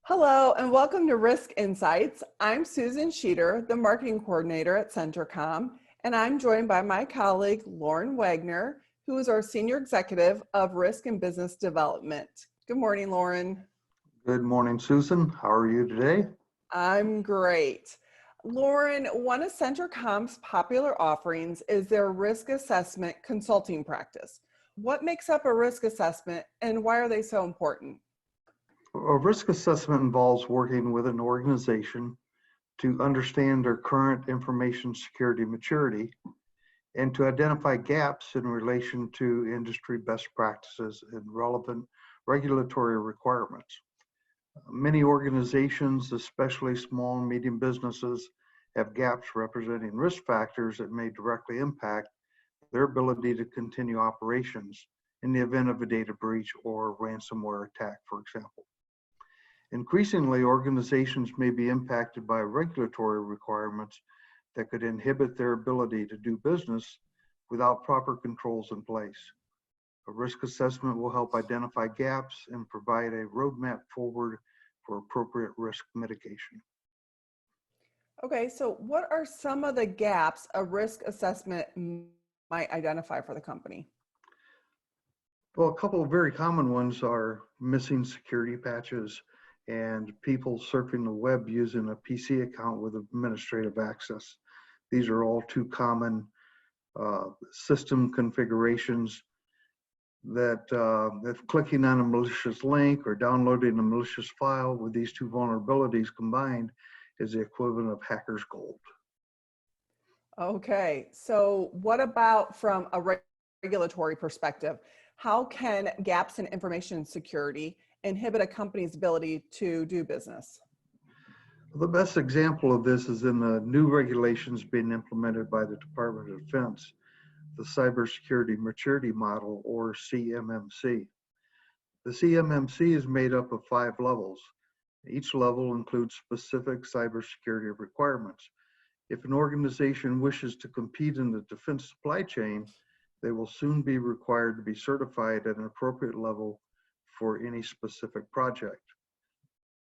Hello, and welcome to Risk Insights. I'm Susan Sheeter, the marketing coordinator at Centercom, and I'm joined by my colleague, Lauren Wagner, who is our senior executive of Risk and Business Development. Good morning, Lauren. Good morning, Susan. How are you today? I'm great. Lauren, one of Centercom's popular offerings is their risk assessment consulting practice. What makes up a risk assessment and why are they so important? A risk assessment involves working with an organization to understand their current information security maturity and to identify gaps in relation to industry best practices and relevant regulatory requirements. Many organizations, especially small and medium businesses, have gaps representing risk factors that may directly impact their ability to continue operations in the event of a data breach or ransomware attack, for example. Increasingly, organizations may be impacted by regulatory requirements that could inhibit their ability to do business without proper controls in place. A risk assessment will help identify gaps and provide a roadmap forward for appropriate risk mitigation. Okay, so what are some of the gaps a risk assessment might identify for the company? Well, a couple of very common ones are missing security patches and people surfing the web using a PC account with administrative access. These are all too common system configurations that if clicking on a malicious link or downloading a malicious file with these two vulnerabilities combined is the equivalent of hacker's gold. Okay, so what about from a regulatory perspective? How can gaps in information security inhibit a company's ability to do business? The best example of this is in the new regulations being implemented by the Department of Defense, the Cybersecurity Maturity Model, or CMMC. The CMMC is made up of 5 levels. Each level includes specific cybersecurity requirements. If an organization wishes to compete in the defense supply chain, they will soon be required to be certified at an appropriate level for any specific project.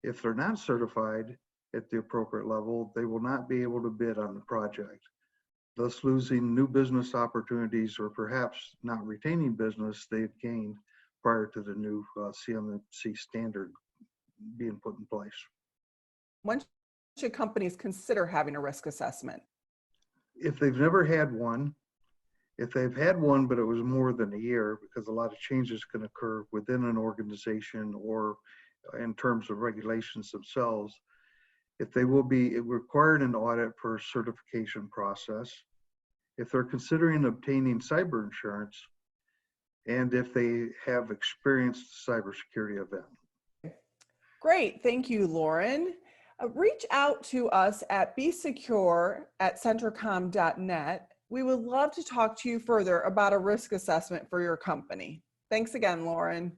If they're not certified at the appropriate level, they will not be able to bid on the project, thus losing new business opportunities or perhaps not retaining business they've gained prior to the new CMMC standard being put in place. When should companies consider having a risk assessment? If they've never had one, if they've had one but it was more than a year, because a lot of changes can occur within an organization or in terms of regulations themselves, if they will be required an audit for a certification process, if they're considering obtaining cyber insurance, and if they have experienced a cybersecurity event. Great, thank you, Lauren. Reach out to us at besecure@centercom.net. We would love to talk to you further about a risk assessment for your company. Thanks again, Lauren.